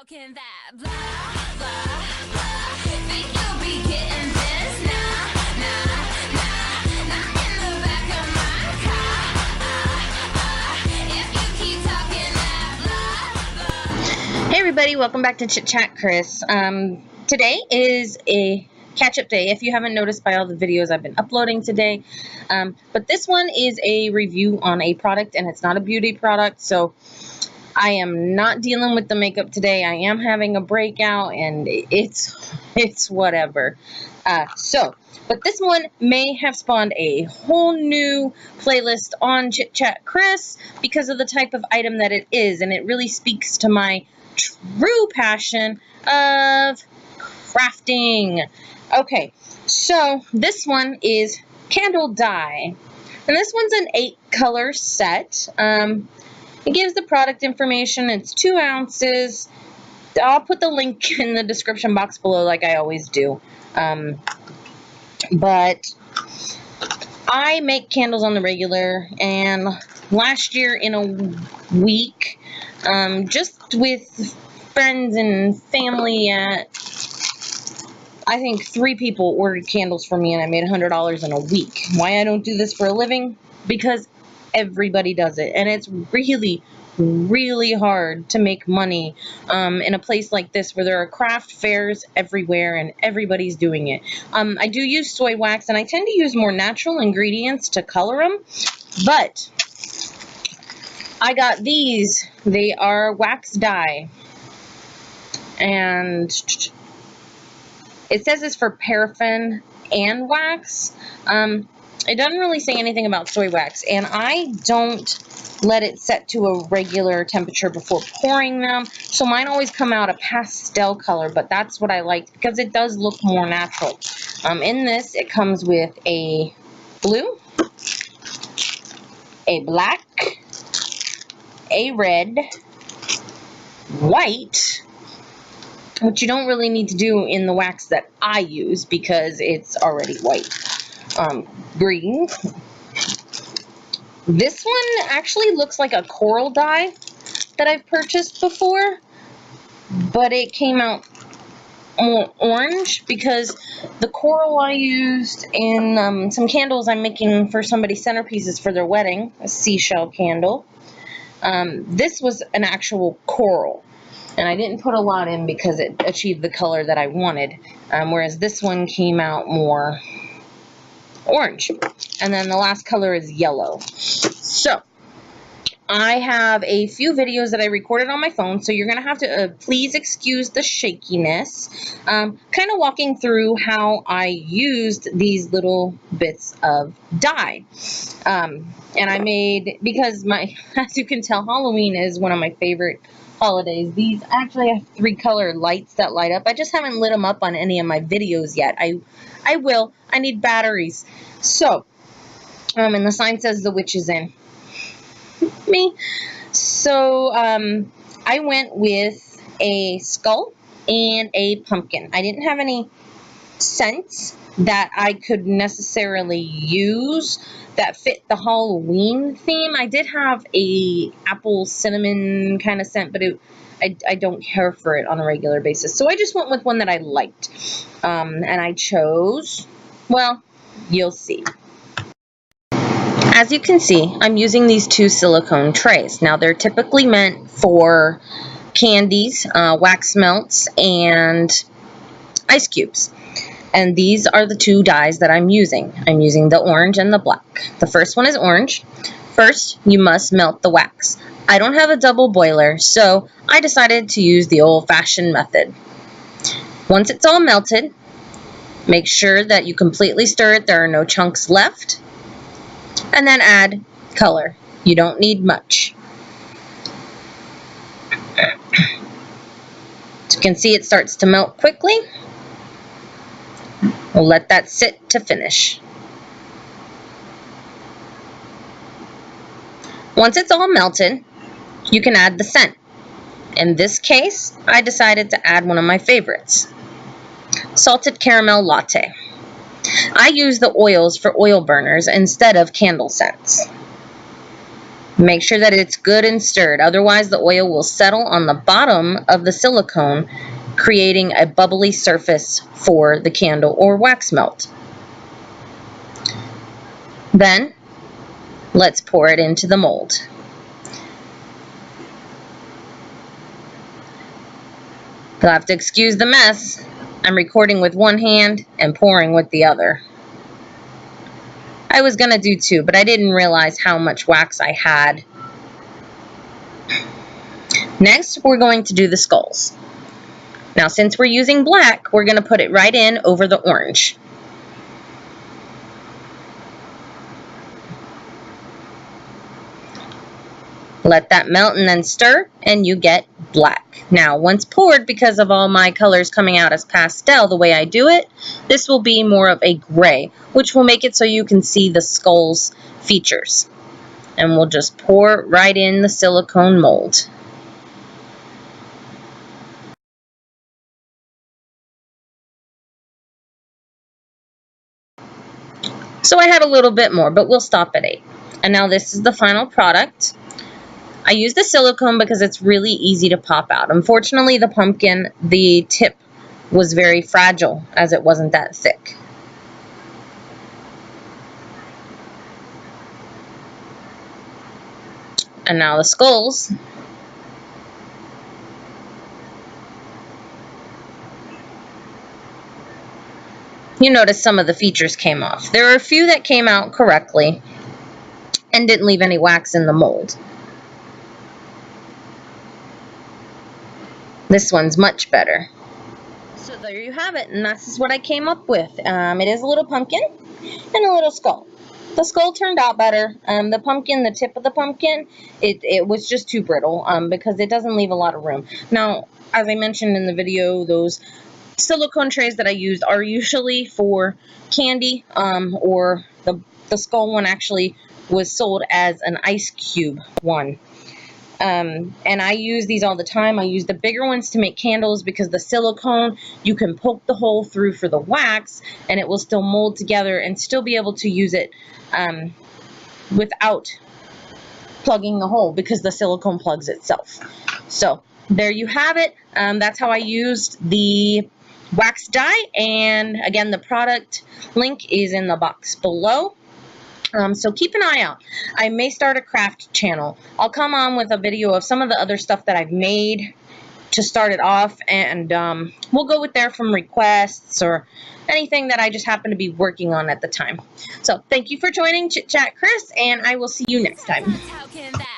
How can that blah, blah, blah? Think you'll be getting this? Nah, not in the back of my car. If you keep talking that blah, blah. Hey everybody, welcome back to Chit Chat Chris. Today is a catch-up day, if you haven't noticed by all the videos I've been uploading today. But this one is a review on a product, and it's not a beauty product, so I am not dealing with the makeup today. I am having a breakout, and it's whatever. But this one may have spawned a whole new playlist on Chit Chat Chris because of the type of item that it is, and it really speaks to my true passion of crafting. Okay, so this one is Candle Dye, and this one's an 8-color set. It gives the product information. It's 2 ounces. I'll put the link in the description box below like I always do. But I make candles on the regular, and last year in a week, just with friends and family, I think 3 people ordered candles from me, and I made $100 in a week. Why I don't do this for a living? Because everybody does it, and it's really hard to make money in a place like this where there are craft fairs everywhere and everybody's doing it. I do use soy wax, and I tend to use more natural ingredients to color them, but I got these. They are wax dye, and it says it's for paraffin and wax. It doesn't really say anything about soy wax, and I don't let it set to a regular temperature before pouring them, so mine always come out a pastel color, but that's what I like because it does look more natural. In this, it comes with a blue, a black, a red, white, which you don't really need to do in the wax that I use because it's already white. Green. This one actually looks like a coral dye that I've purchased before, but it came out more orange because the coral I used in some candles I'm making for somebody's centerpieces for their wedding, a seashell candle. This was an actual coral, and I didn't put a lot in because it achieved the color that I wanted, whereas this one came out more orange. And then the last color is yellow. So I have a few videos that I recorded on my phone, so you're going to have to please excuse the shakiness. Kind of walking through how I used these little bits of dye. And I made, because as you can tell, Halloween is one of my favorite holidays. These actually have 3 color lights that light up. I just haven't lit them up on any of my videos yet. I will. I need batteries. So, and the sign says the witch is in. Me. So, I went with a skull and a pumpkin. I didn't have any scents that I could necessarily use that fit the Halloween theme. I did have a apple cinnamon kind of scent, but I don't care for it on a regular basis. So I just went with one that I liked. And I chose, well, you'll see. As you can see, I'm using these 2 silicone trays. Now, they're typically meant for candies, wax melts, and ice cubes. And these are the 2 dyes that I'm using. I'm using the orange and the black. The first one is orange. First, you must melt the wax. I don't have a double boiler, so I decided to use the old-fashioned method. Once it's all melted, make sure that you completely stir it. There are no chunks left. And then add color. You don't need much. As you can see, it starts to melt quickly. We'll let that sit to finish. Once it's all melted, you can add the scent. In this case, I decided to add one of my favorites, salted caramel latte. I use the oils for oil burners instead of candle scents. Make sure that it's good and stirred, otherwise the oil will settle on the bottom of the silicone, creating a bubbly surface for the candle or wax melt. Then, let's pour it into the mold. You'll have to excuse the mess. I'm recording with one hand and pouring with the other. I was gonna do two, but I didn't realize how much wax I had. Next, we're going to do the skulls. Now, since we're using black, we're gonna put it right in over the orange. Let that melt and then stir, and you get black. Now, once poured, because of all my colors coming out as pastel the way I do it, this will be more of a gray, which will make it so you can see the skull's features. And we'll just pour right in the silicone mold. So I had a little bit more, but we'll stop at 8. And now this is the final product. I use the silicone because it's really easy to pop out. Unfortunately, the pumpkin, the tip was very fragile as it wasn't that thick. And now the skulls. You notice some of the features came off. There are a few that came out correctly and didn't leave any wax in the mold. This one's much better. So there you have it, and this is what I came up with. It is a little pumpkin and a little skull. The skull turned out better. The pumpkin, the tip of the pumpkin, it was just too brittle because it doesn't leave a lot of room. Now, as I mentioned in the video, those silicone trays that I used are usually for candy, or the skull one actually was sold as an ice cube one. And I use these all the time. I use the bigger ones to make candles because the silicone, you can poke the hole through for the wax and it will still mold together and still be able to use it without plugging the hole because the silicone plugs itself. So there you have it. That's how I used the wax die, and again, the product link is in the box below. So keep an eye out. I may start a craft channel. I'll come on with a video of some of the other stuff that I've made to start it off, and we'll go with there from requests or anything that I just happen to be working on at the time. So thank you for joining Chit Chat Chris, and I will see you next time. How can that